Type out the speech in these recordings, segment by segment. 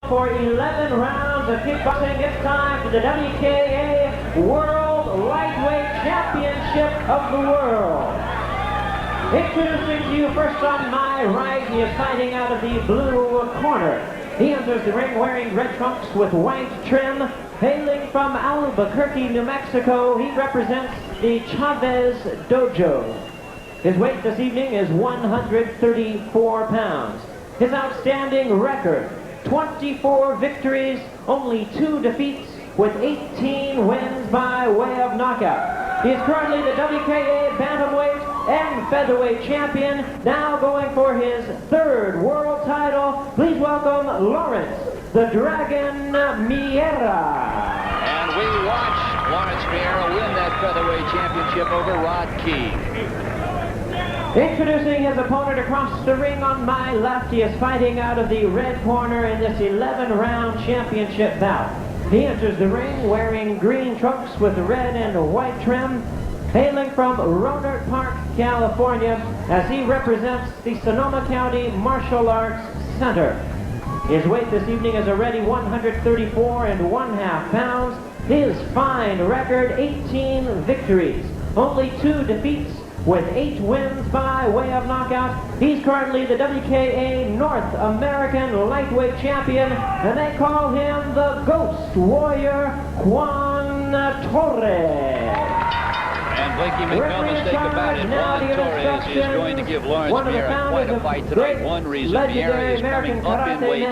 For 11 rounds of kickboxing, it's time for the WKA World Lightweight Championship of the world. Introducing to you first on my right, he is fighting out of the blue corner. He enters the ring wearing red trunks with white trim. Hailing from Albuquerque, New Mexico, he represents the Chavez Dojo. His weight this evening is 134 pounds. His outstanding record, 24 victories, only 2 defeats, with 18 wins by way of knockout. He is currently the WKA Bantamweight and Featherweight champion, now going for his 3rd world title. Please welcome Lawrence, the Dragon Miera. And we watched Lawrence Miera win that Featherweight championship over Rod Key. Introducing his opponent across the ring on my left, he is fighting out of the red corner in this 11-round championship bout. He enters the ring wearing green trunks with red and white trim, hailing from Rohnert Park, California, as he represents the Sonoma County Martial Arts Center. His weight this evening is already 134 1/2 pounds. His fine record, 18 victories, only 2 defeats, with 8 wins by way of knockout. He's currently the WKA North American Lightweight Champion, and they call him the Ghost Warrior, Juan Torres. And Blinky, make no mistake about it, Juan Torres is going to give Lawrence Miera quite a fight tonight. One reason Miera is coming up in weight,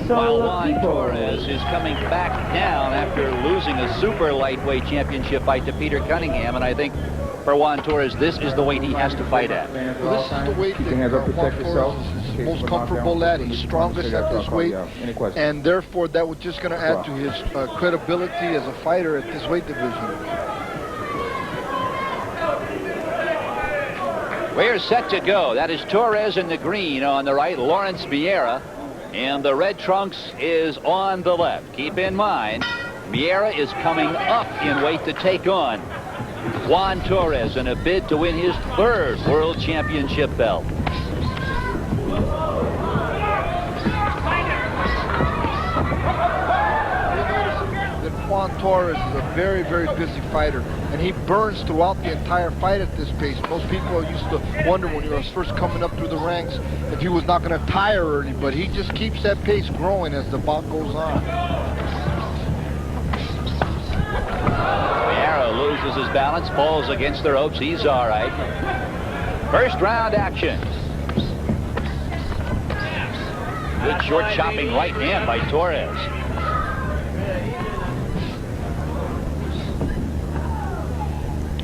while Juan Torres is coming back down after losing a super lightweight championship fight to Peter Cunningham, and I think for Juan Torres, this is the weight he has to fight at. Well, this is the weight that Juan Torres is most comfortable at. He's strongest at this weight, and therefore that was just going to add to his credibility as a fighter at this weight division. We're set to go. That is Torres in the green on the right, Lawrence Miera, and the red trunks is on the left. Keep in mind, Miera is coming up in weight to take on Juan Torres in a bid to win his 3rd world championship belt. Juan Torres is a very, very busy fighter, and he burns throughout the entire fight at this pace. Most people used to wonder when he was first coming up through the ranks if he was not going to tire early, but he just keeps that pace growing as the bout goes on. Miera loses his balance, falls against the ropes. He's all right. First round action. Good short chopping right hand by Torres.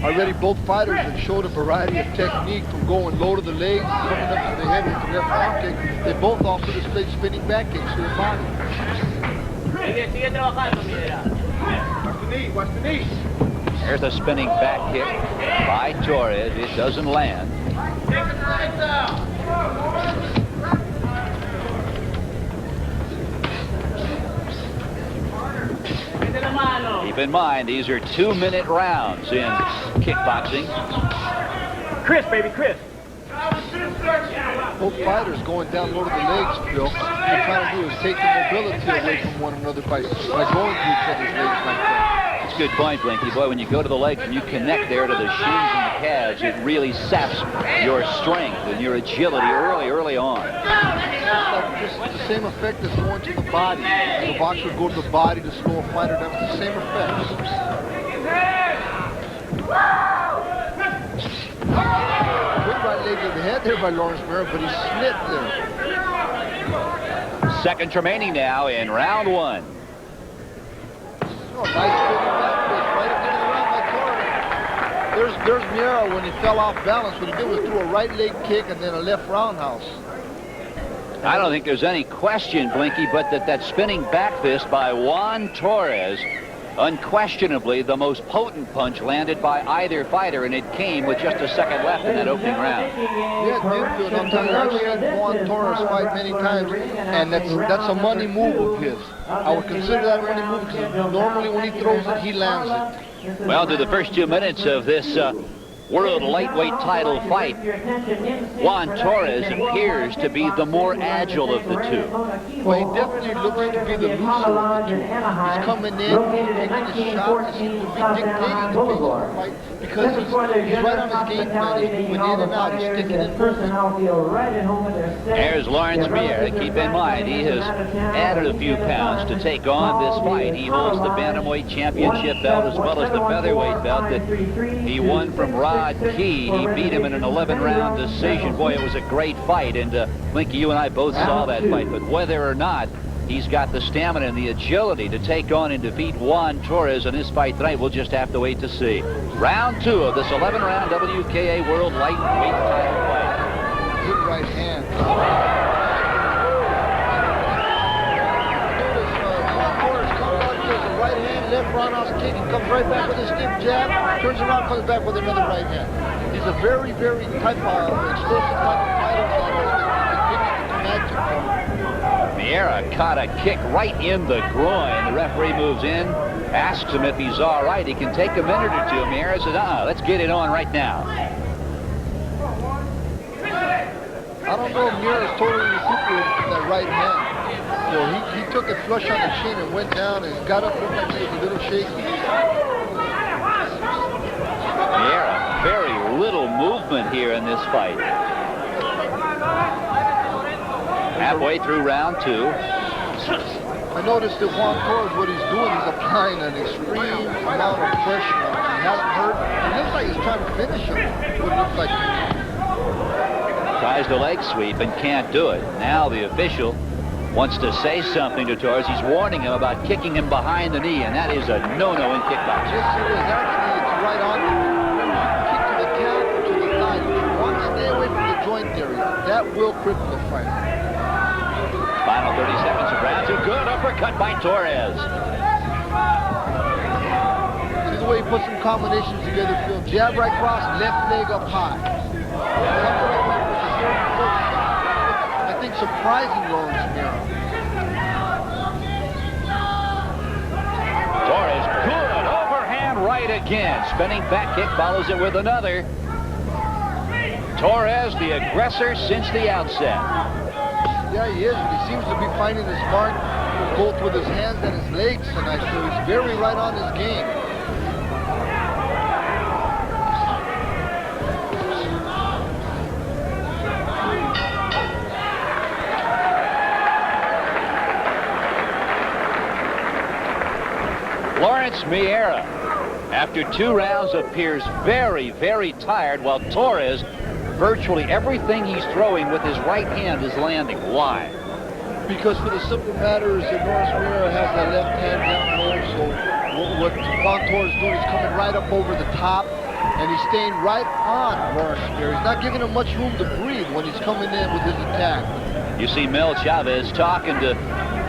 Already both fighters have showed a variety of technique, from going low to the legs, coming up to the head with the left arm kick. They both also displayed spinning back kicks to the body. Watch the knee. There's a spinning back kick by Torres. It doesn't land. Take the sides out. Keep in mind, these are 2-minute rounds in kickboxing. Chris, baby, Chris. Both fighters going down low to the legs, Phil. What they're trying to do is take the mobility away from one another by going to each other's legs like that. That's a good point, Blinky. Boy, when you go to the legs and you connect there to the shins and the calves, it really saps your strength and your agility early on. It's like the same effect as going to the body. The boxer would go to the body to slow a fighter down. It's the same effect. Good right leg to the head there by Lawrence Miera, but he slipped there. Seconds remaining now in round 1. Oh, nice spinning back fist right into the round by Torres. There's Miera when he fell off balance. What he did was threw a right leg kick and then a left roundhouse. I don't think there's any question, Blinky, but that spinning back fist by Juan Torres, unquestionably the most potent punch landed by either fighter, and it came with just a second left in that opening round. Yeah, it did, Phil. I'm telling you, I've seen Juan Torres fight many times, and that's a money move of his. I would consider that a money move because normally when he throws it, he lands it. Well, to the first 2 minutes of this World Lightweight title fight, Juan Torres appears to be the more agile of the two. Well, he definitely looks to be the looser of the two. He's coming in, taking his shots, he seems to be dictating the pace of the fight because he's right on his game plan. He's moving in and out, he's sticking in movement. There's Lawrence Miera. Keep in mind, he has added a few pounds to take on this fight. He holds the Bantamweight Championship belt as well as the Featherweight belt that he won from Rod Key. He beat him in an 11-round decision. Boy, it was a great fight, and Linky, you and I both saw that fight, but whether or not he's got the stamina and the agility to take on and defeat Juan Torres in this fight tonight, we'll just have to wait to see. Round 2 of this 11-round WKA World Lightweight title fight. Good right hand. Juan Torres comes out, does a right hand, left roundhouse kick, and comes right back with a stiff jab, turns around, comes back with another right hand. He's a very, very type of explosive type of fighter that continues to come at you. Miera caught a kick right in the groin. The referee moves in, asks him if he's all right. He can take a minute or two. Miera says, let's get it on right now. I don't know if Miera is totally recuperated from that right hand. So he took it flush on the chin and went down and got up, looked like he was a little shaky. Miera, very little movement here in this fight. Halfway through round 2. I noticed that Juan Torres, what he's doing, he's applying an extreme amount of pressure on him. He hasn't hurt. It looks like he's trying to finish him. What it looks like. Tries the leg sweep and can't do it. Now the official wants to say something to Torres. He's warning him about kicking him behind the knee, and that is a no-no in kickboxing. Yes, it is. Actually, it's right on you. Kick to the calf or to the thigh. You want to stay away from the joint area. That will cripple the fight. Final 30 seconds of round 2. Good uppercut by Torres. See the way he puts some combinations together, Phil. Jab right cross, left leg up high. I think surprising Lawrence Miera. Torres, good overhand right again. Spinning back kick follows it with another. Torres, the aggressor since the outset. Yeah, he is. He seems to be finding his mark both with his hands and his legs tonight, so he's very right on his game. Lawrence Miera, after 2 rounds, appears very, very tired, while Torres, virtually everything he's throwing with his right hand is landing. Why? Because for the simple matter is that Lawrence Miera has that left hand down low, so what Juan Torres is doing is coming right up over the top, and he's staying right on Lawrence Miera. He's not giving him much room to breathe when he's coming in with his attack. You see Mel Chavez talking to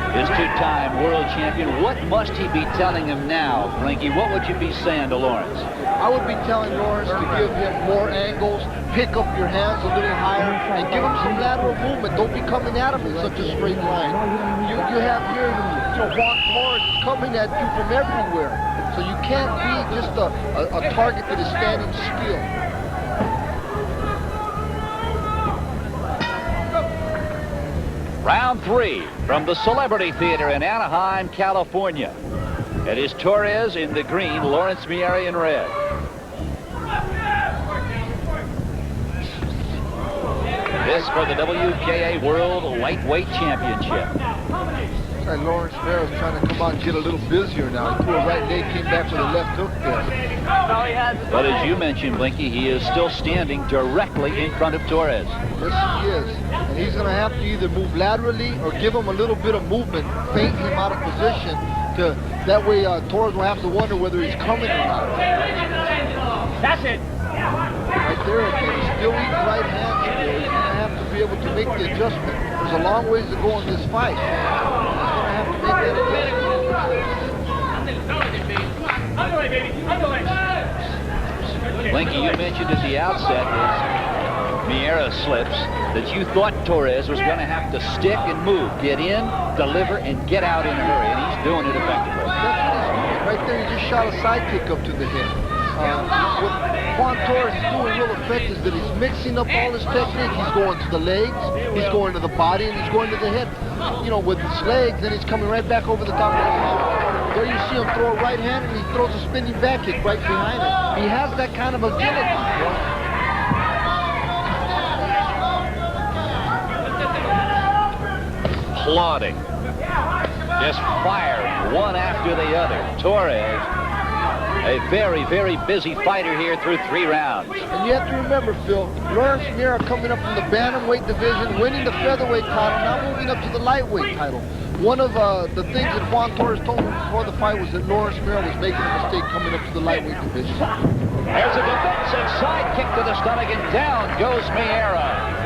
his 2-time world champion. What must he be telling him now, Frankie? What would you be saying to Lawrence? I would be telling Lawrence to give him more angles, pick up your hands a little higher, and give him some lateral movement. Don't be coming at him in such a straight line. You have here, Juan Torres is coming at you from everywhere. So you can't be just a target that is standing still. Round 3 from the Celebrity Theater in Anaheim, California. It is Torres in the green, Lawrence Miera in red. This for the WKA World Lightweight Championship. And Lawrence Miera is trying to come out and get a little busier now. He threw a right leg, came back with a left hook there. But as you mentioned, Blinky, he is still standing directly in front of Torres. Yes, he is. And he's going to have to either move laterally or give him a little bit of movement, feint him out of position. That way Torres will have to wonder whether he's coming or not. That's it. Right there again, he's still eating right hands here. He's going to have to be able to make the adjustment. There's a long ways to go in this fight. He's going to have to make that adjustment. Blinky, you mentioned at the outset as Miera slips that you thought Torres was going to have to stick and move, get in, deliver, and get out in a hurry, and he's doing it effectively. That's what he's doing. Right there, he just shot a side kick up to the head. What Juan Torres is doing real effective is that he's mixing up all his technique. He's going to the legs, he's going to the body, and he's going to the head. You know, with his legs, then he's coming right back over the top of the mount. There you see him throw a right hand, and he throws a spinning back kick right behind him. He has that kind of agility, you know? Applauding. Just fired one after the other. Torres, a very, very busy fighter here through 3 rounds. And you have to remember, Phil, Lawrence Miera coming up from the bantamweight division, winning the featherweight title, now moving up to the lightweight title. One of the things that Juan Torres told me before the fight was that Lawrence Miera was making a mistake coming up to the lightweight division. There's a defensive side kick to the stomach, and down goes Miera.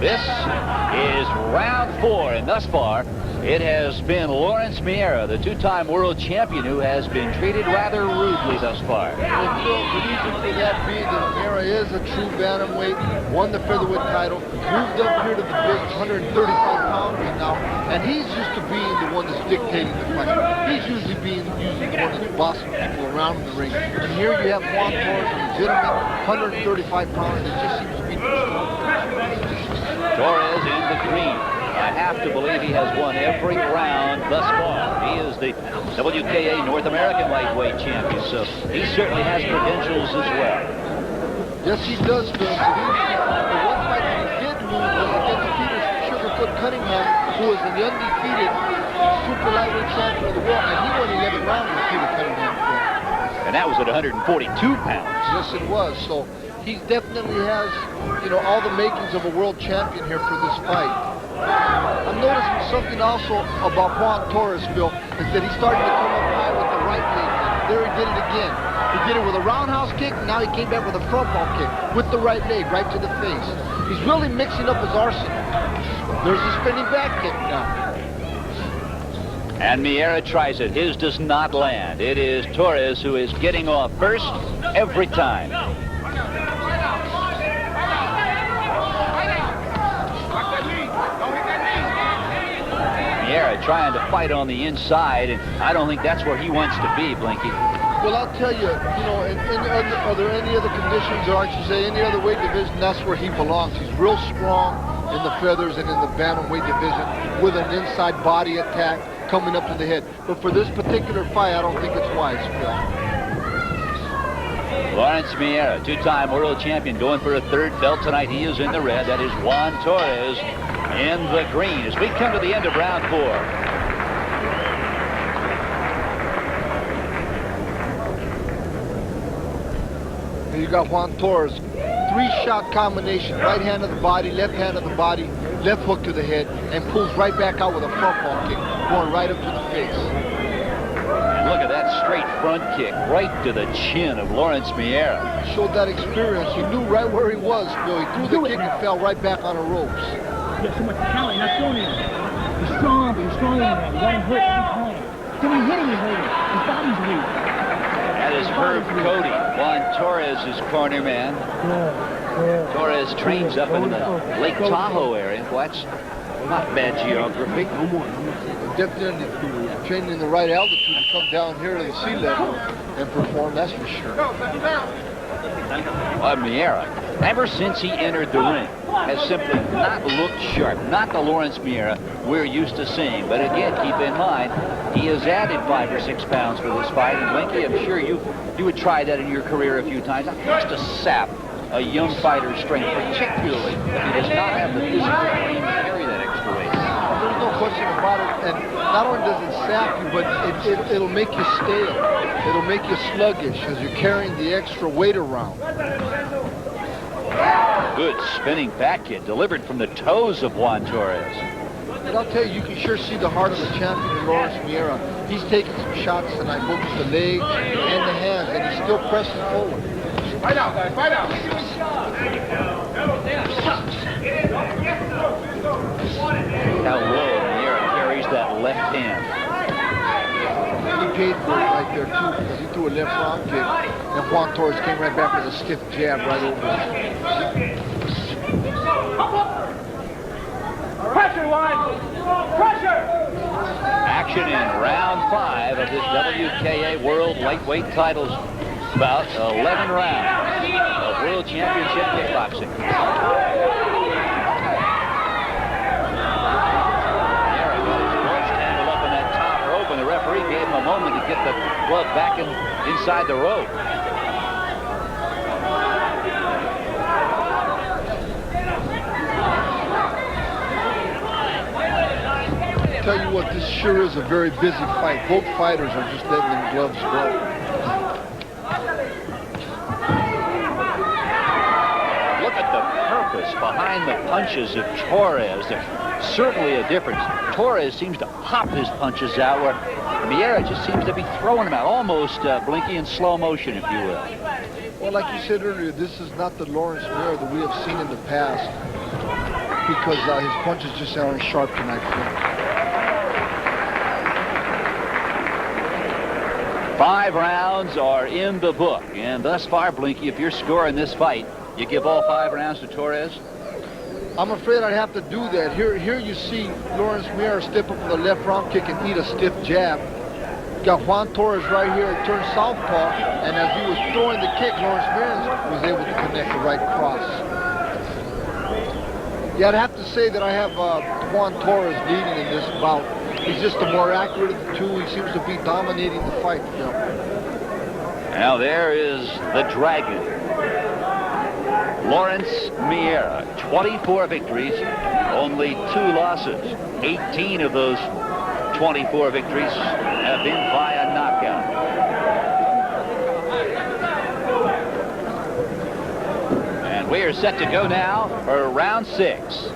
This is round 4, and thus far, it has been Lawrence Miera, the 2-time world champion, who has been treated rather rudely thus far. And Phil, the reason for that being that Miera is a true bantamweight, won the featherweight title, moved up here to the big 135 pounders now, and he's used to being the one that's dictating the fight. He's usually the one that's bossing people around in the ring. And here you have Juan Torres, a legitimate 135 pounder that just seems to be too strong. Torres in the green. I have to believe he has won every round thus far. He is the WKA North American Lightweight Champion, so he certainly has credentials as well. Yes, he does, Phil. The one fight that he did lose was against Peter Sugarfoot Cunningham, who was the undefeated super lightweight champion of the world, and he won 11 rounds with Peter Cunningham. And that was at 142 pounds. Yes, it was. So he definitely has, you know, all the makings of a world champion here for this fight. I'm noticing something also about Juan Torres, Phil, is that he's starting to come up high with the right leg. There he did it again. He did it with a roundhouse kick, now he came back with a front ball kick with the right leg, right to the face. He's really mixing up his arsenal. There's a spinning back kick now. And Miera tries it. His does not land. It is Torres who is getting off first every time. Miera trying to fight on the inside, and I don't think that's where he wants to be, Blinky. Well, I'll tell you, you know, are there any other conditions, or I should say any other weight division, that's where he belongs. He's real strong in the feathers and in the bantamweight division with an inside body attack coming up to the head. But for this particular fight, I don't think it's wise, Phil. Lawrence Miera, 2-time world champion, going for a 3rd belt tonight. He is in the red. That is Juan Torres in the green as we come to the end of round 4. And you got Juan Torres, 3-shot combination, right hand of the body, left hand of the body, left hook to the head, and pulls right back out with a front ball kick, going right up to the face. And look at that straight front kick right to the chin of Lawrence Miera. He showed that experience. He knew right where he was, Phil. He threw the kick and fell right back on the ropes. You got so much talent, not throwing him. He's strong, but he's stronger than that. You got him hurt every time. So when you hit him, you hurt him. His body's weak. That is Herb Cody, Juan Torres' corner man. Torres trains up in the Lake Tahoe area. Watch, not bad geography. Definitely training in the right altitude to come down here to the sea level and perform, that's for sure. Miera, ever since he entered the ring, has simply not looked sharp. Not the Lawrence Miera we're used to seeing. But again, keep in mind, he has added 5 or 6 pounds for this fight. And Blinky, I'm sure you would try that in your career a few times. That has to sap a young fighter's strength, particularly if he does not have the physical frame to carry that extra weight. There's no question about it. And not only does it sap you, but it'll make you stale. It'll make you sluggish as you're carrying the extra weight around. Good spinning back kick delivered from the toes of Juan Torres. And I'll tell you, you can sure see the heart of the champion in Lawrence Miera. He's taking some shots tonight, both with the legs and the hands, and he's still pressing forward. Fight out, guys, fight out. How low Miera carries that left hand. He paid for it right there, too, because he threw a left round kick, and Juan Torres came right back with a stiff jab right over it. Pressure, Juan! Pressure! Action in round 5 of this WKA World Lightweight Titles about 11 rounds of World Championship Kickboxing. Miera got his gloves tangled up in that top rope, and the referee gave him a moment to get the glove back inside the rope. Tell you what, this sure is a very busy fight. Both fighters are just letting them gloves go. Look at the purpose behind the punches of Torres. There's certainly a difference. Torres seems to pop his punches out, where Miera just seems to be throwing them out, almost Blinky in slow motion, if you will. Well, like you said earlier, this is not the Lawrence Miera that we have seen in the past, because his punches just aren't sharp tonight for him. 5 rounds are in the book, and thus far, Blinky, if you're scoring this fight, you give all 5 rounds to Torres? I'm afraid I'd have to do that. Here you see Lawrence Miera step up with a left round kick and eat a stiff jab. Got Juan Torres right here, turned southpaw, and as he was throwing the kick, Lawrence Miera was able to connect the right cross. Yeah, I'd have to say that I have Juan Torres leading in this bout. He's just the more accurate of the two. He seems to be dominating the fight. Now there is the Dragon, Lawrence Miera. 24 victories, only 2 losses. 18 of those 24 victories have been via knockout. And we are set to go now for round 6.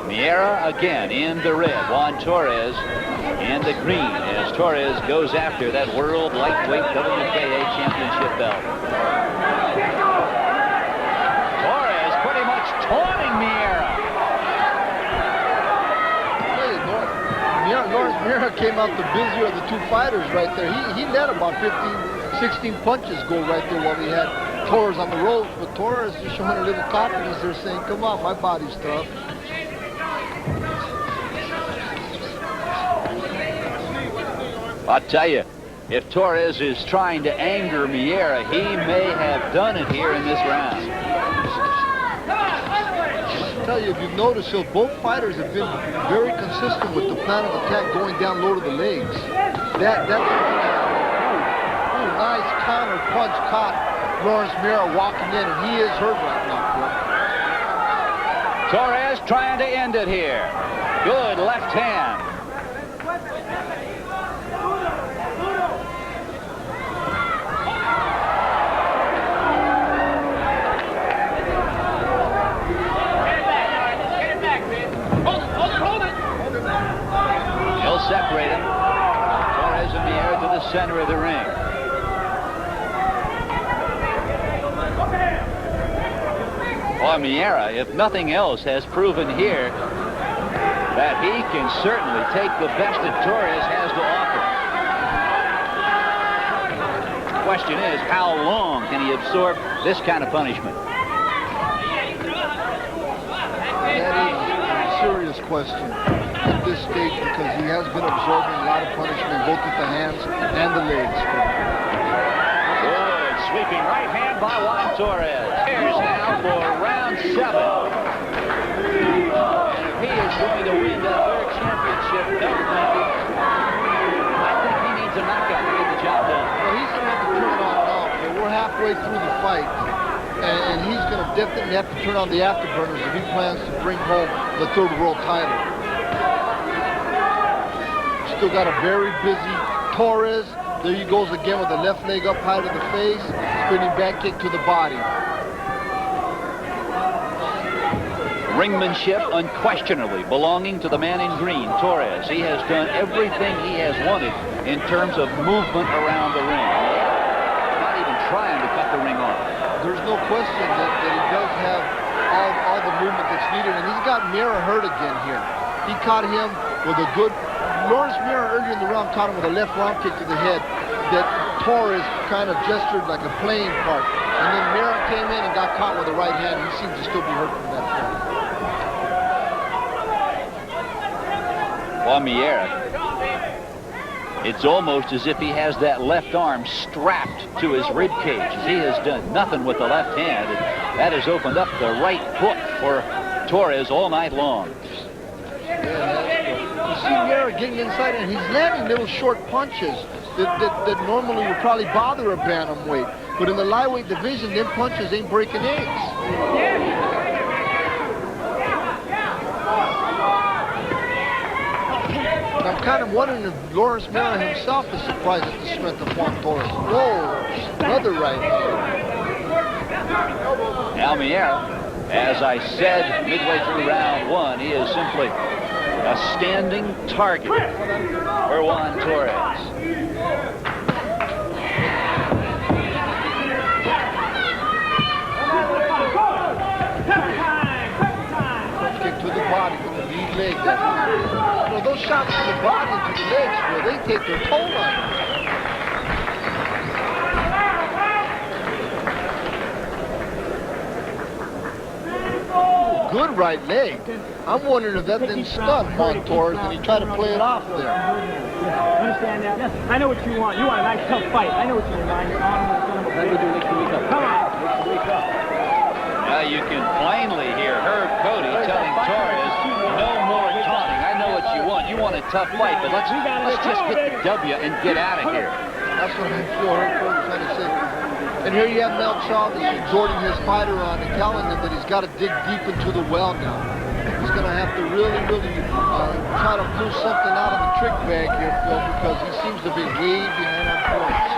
Miera again in the red, Juan Torres in the green, as Torres goes after that World Lightweight WKA Championship belt. Torres pretty much taunting Miera. Lawrence Miera came out the busier of the two fighters right there. He let about 15, 16 punches go right there while he had Torres on the ropes, but Torres just showing a little confidence there, saying, come on, my body's tough. I'll tell you, if Torres is trying to anger Miera, he may have done it here in this round. I'll tell you, if you've noticed, both fighters have been very consistent with the plan of attack going down low to the legs. That's nice counter punch caught Lawrence Miera walking in, and he is hurt right now. Torres trying to end it here. Good left hand. He'll separate him. Torres and Miera to the center of the ring. Well, Miera, if nothing else, has proven here that he can certainly take the best that Torres has to offer. The question is, how long can he absorb this kind of punishment? That is a serious question at this stage, because he has been absorbing a lot of punishment both with the hands and the legs. Good sweeping right hand by Juan Torres. Here's now for round 7. And if he is going to win that World Championship belt, I think he needs a knockout to get the job done. Well, he's going to have to turn it on now. We're halfway through the fight, and he's going to definitely have to turn on the afterburners if he plans to bring home the 3rd world title. Still got a very busy Torres. There he goes again with the left leg up high to the face, spinning back kick to the body. Ringmanship unquestionably belonging to the man in green, Torres. He has done everything he has wanted in terms of movement around the ring. Not even trying to cut the ring off. There's no question that he does have all the movement that's needed, and he's got Miera hurt again here. He caught him with a good... Lawrence Miera earlier in the round caught him with a left round kick to the head that Torres kind of gestured like a playing part. And then Miera came in and got caught with the right hand. He seems to still be hurt from that point. Well, Miera It's almost as if he has that left arm strapped to his rib cage. He has done nothing with the left hand. And that has opened up the right hook for Torres all night long. You see Miera getting inside, and he's landing little short punches that normally would probably bother a bantamweight. But in the lightweight division, them punches ain't breaking eggs. I'm kind of wondering if Lawrence Miera himself is surprised at the strength of Juan Torres. Whoa, another right hand. Now Miera, as I said midway through round one, he is simply a standing target for Juan Torres. Kick to the body with the lead leg. Those shots to the body and to the legs, well, they take their toll on you. Good right leg. I'm wondering if that didn't stun Juan Torres and he tried to play it off there. Understand that? Yes. I know what you want. You want a nice tough fight. I know what you want. You're on Come on. Now you can plainly hear Herb Cody telling Torres, no more taunting. I know what you want. You want a tough fight, but let's just get the W and get out of here. That's what I feel Herb Cody's trying to say. And here you have Mel Chavez exhorting his fighter on and telling him that he's got to dig deep into the well now. He's going to have to really try to pull something out of the trick bag here, Phil, because he seems to be way behind on points.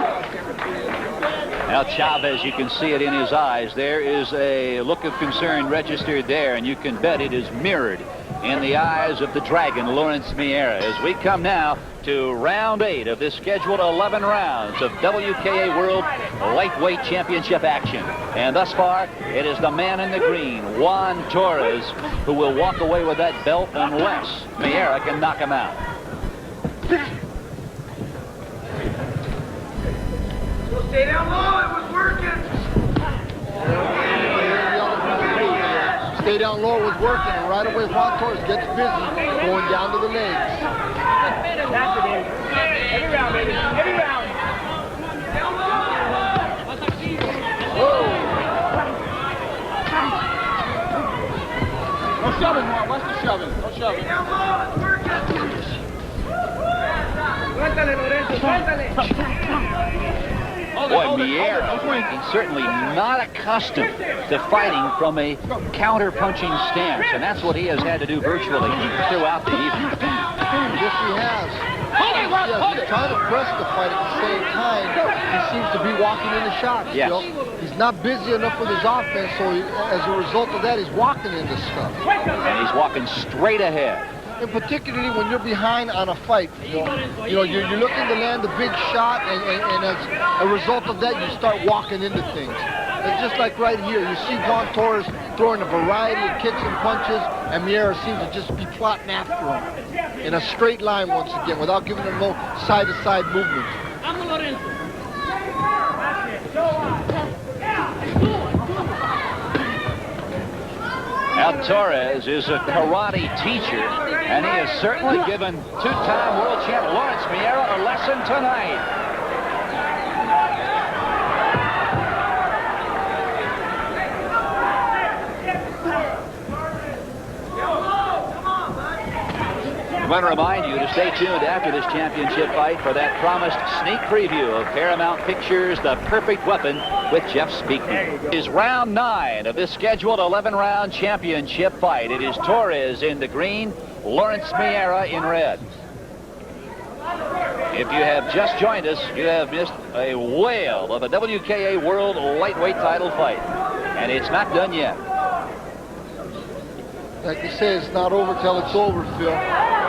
Now Chavez, you can see it in his eyes. There is a look of concern registered there, and you can bet it is mirrored in the eyes of the Dragon, Lawrence Miera, as we come now to round 8 of this scheduled 11 rounds of WKA World Lightweight Championship action. And thus far, it is the man in the green, Juan Torres, who will walk away with that belt unless Miera can knock him out. Stay down low, it was working. Stay down low, it was working, and right away Juan Torres gets busy going down to the legs. That's it, baby. Every round, baby. Every round. Whoa. No shoving, Juan. Watch the shoving. No shoving. Down low, it's working. Suéltale, Lorenzo. Suéltale. Boy, Miera, he's certainly not accustomed to fighting from a counter-punching stance, and that's what he has had to do virtually throughout the evening. Yes, he has. He's trying to press the fight at the same time. He seems to be walking into shots. Yes. You know? He's not busy enough with his offense, so as a result of that, he's walking into stuff. And he's walking straight ahead. And particularly when you're behind on a fight, you're looking to land a big shot, and as a result of that, you start walking into things. And just like right here, you see Juan Torres throwing a variety of kicks and punches, and Miera seems to just be plotting after him in a straight line once again, without giving him no side-to-side movement. Now Torres is a karate teacher, and he has certainly given two-time world champ Lawrence Miera a lesson tonight. I want to remind you to stay tuned after this championship fight for that promised sneak preview of Paramount Pictures' The Perfect Weapon with Jeff Speakman. It is round 9 of this scheduled 11-round championship fight. It is Torres in the green, Lawrence Miera in red. If you have just joined us, you have missed a whale of a WKA World Lightweight title fight. And it's not done yet. Like you say, it's not over till it's over, Phil.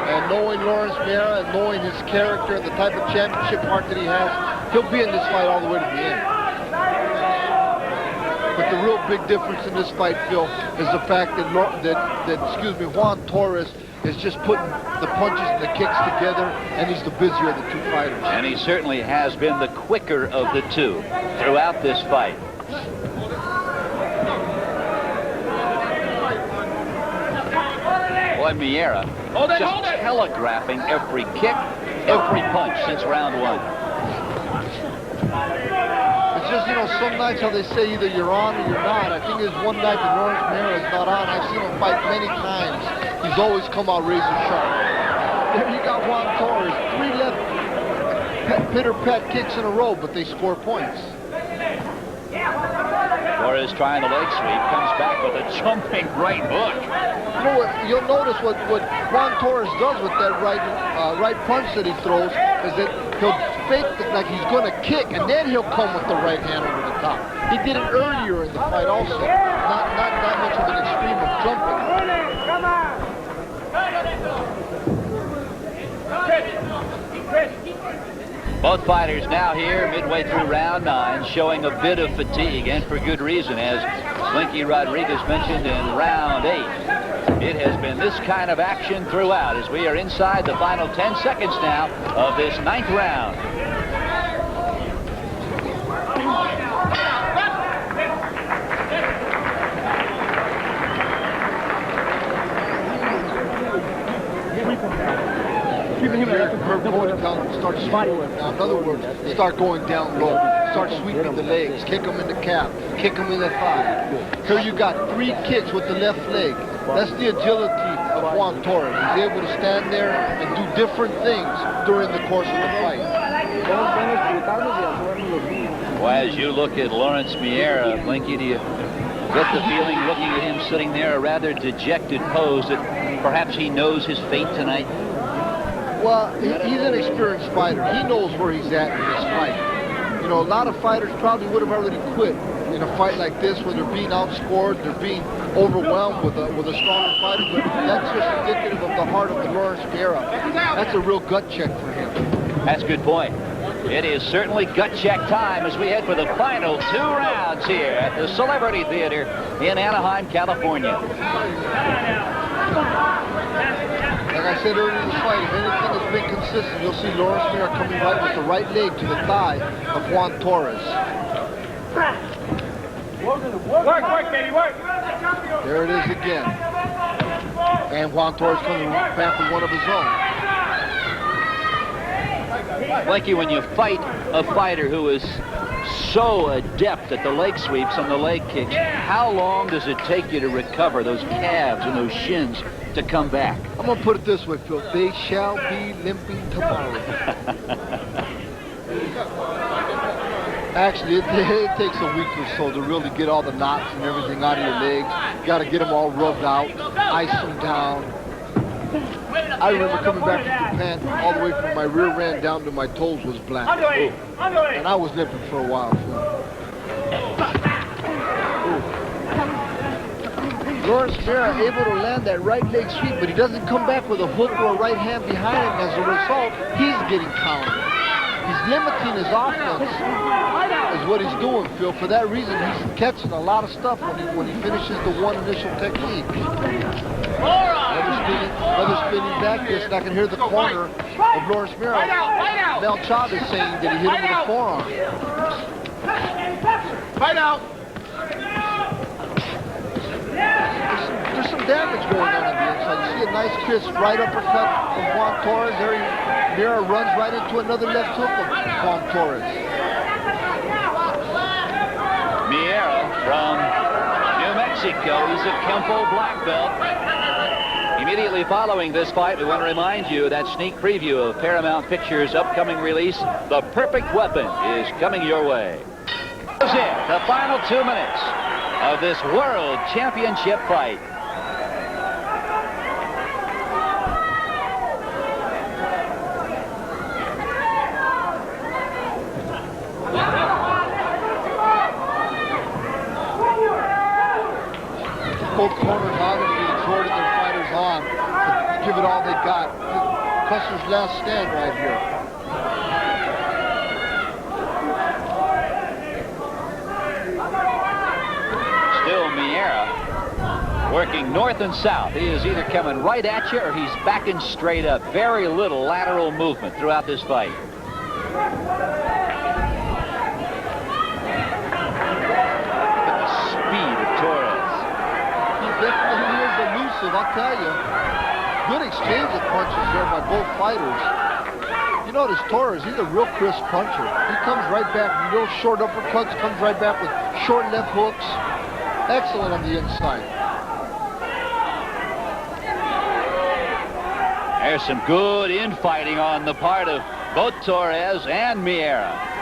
And knowing Lawrence Miera and knowing his character and the type of championship heart that he has, he'll be in this fight all the way to the end. But the real big difference in this fight, Phil, is the fact that Juan Torres is just putting the punches and the kicks together, and he's the busier of the two fighters. And he certainly has been the quicker of the two throughout this fight. Boy, Miera just telegraphing every kick, every punch since round 1. It's just, you know, some nights how they say either you're on or you're not. I think there's one night that Lawrence Miera is not on. I've seen him fight many times. He's always come out razor sharp. There you got Juan Torres. 3 left pitter-pat kicks in a row, but they score points. Torres trying the leg sweep, comes back with a jumping right hook. You know what? You'll notice what Juan Torres does with that right punch that he throws is that he'll fake it like he's going to kick, and then he'll come with the right hand over the top. He did it earlier in the fight also. Not much of an extreme of jumping. Come on! Both fighters now here midway through round 9, showing a bit of fatigue, and for good reason, as Blinky Rodriguez mentioned in round 8. It has been this kind of action throughout as we are inside the final 10 seconds now of this 9th round. Start slowing down. In other words, start going down low. Start sweeping the legs. Kick them in the calf. Kick them in the thigh. Here you got 3 kicks with the left leg. That's the agility of Juan Torres. He's able to stand there and do different things during the course of the fight. Well, as you look at Lawrence Miera, Blinky, do you get the feeling, looking at him sitting there, a rather dejected pose, that perhaps he knows his fate tonight? Well, he's an experienced fighter. He knows where he's at in this fight. You know, a lot of fighters probably would have already quit in a fight like this when they're being outscored, they're being overwhelmed with a stronger fighter, but that's just indicative of the heart of the Lawrence Miera. That's a real gut check for him. That's a good point. It is certainly gut check time as we head for the final 2 rounds here at the Celebrity Theater in Anaheim, California. Like I said earlier in the fight, if anything has been consistent, you'll see Lawrence Miera coming right with the right leg to the thigh of Juan Torres. Work, baby, work! There it is again. And Juan Torres coming back with one of his own. Blinky, when you fight a fighter who is so adept at the leg sweeps and the leg kicks, how long does it take you to recover those calves and those shins to come back? I'm going to put it this way, Phil. They shall be limping tomorrow. Actually, it takes a week or so to really get all the knots and everything out of your legs. You got to get them all rubbed out, ice them down. I remember coming back from Japan, all the way from my rear end down to my toes was black. And I was limping for a while, Phil. Lawrence Miera able to land that right leg sweep, but he doesn't come back with a hook or a right hand behind him. As a result, he's getting countered. He's limiting his offense, is what he's doing, Phil. For that reason, he's catching a lot of stuff when he finishes the one initial technique. Another spinning back fist, and I can hear the corner of Lawrence Miera. Mel Chavez saying that he hit him with a forearm. Fight out! There's some damage going on the inside. You see a nice crisp right uppercut from Juan Torres. There Miera runs right into another left hook of Juan Torres. Miera from New Mexico. He's a Kempo black belt. Immediately following this fight, we want to remind you that sneak preview of Paramount Pictures' upcoming release, The Perfect Weapon, is coming your way. This is it, the final 2 minutes of this World Championship fight. Both corners obviously exhorting their fighters on to give it all they got. Custer's last stand right here. Still Miera working north and south. He is either coming right at you or he's backing straight up. Very little lateral movement throughout this fight. Look at the speed of Torres. Definitely is elusive, I'll tell you. Good exchange of punches there by both fighters. You notice Torres, he's a real crisp puncher. He comes right back, real short uppercuts, comes right back with short left hooks. Excellent on the inside. There's some good infighting on the part of both Torres and Miera.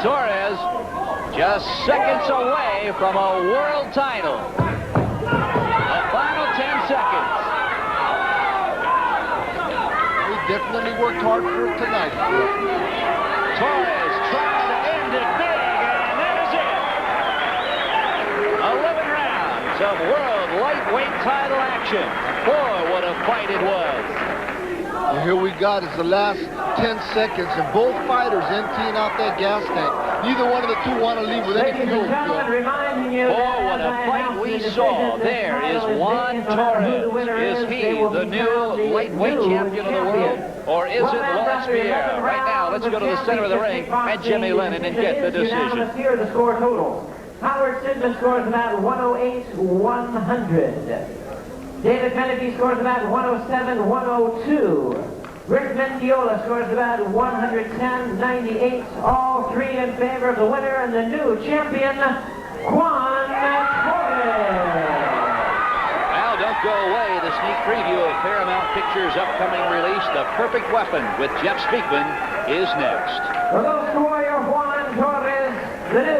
Torres just seconds away from a world title. The final 10 seconds. He definitely worked hard for it tonight. Torres tries to end it big, and that is it. 11 rounds of world lightweight title action. Boy, what a fight it was. And here we got is the last 10 seconds, and both fighters emptying out that gas tank. Neither one of the two want to leave with any fuel. Oh, what a fight we saw. There is Juan Torres. Is he the new lightweight champion of the world? Or is it Miera? Right now, let's go to the center of the ring and Jimmy Lennon and get the decision. Here are the score totals. Howard Sidman scores about 108-100. David Kennedy scores about 107-102. Rick Mendiola scores about 110-98. All three in favor of the winner and the new champion, Juan Torres. Now, don't go away. The sneak preview of Paramount Pictures' upcoming release, The Perfect Weapon, with Jeff Speakman, is next. For those warrior Juan Torres, the new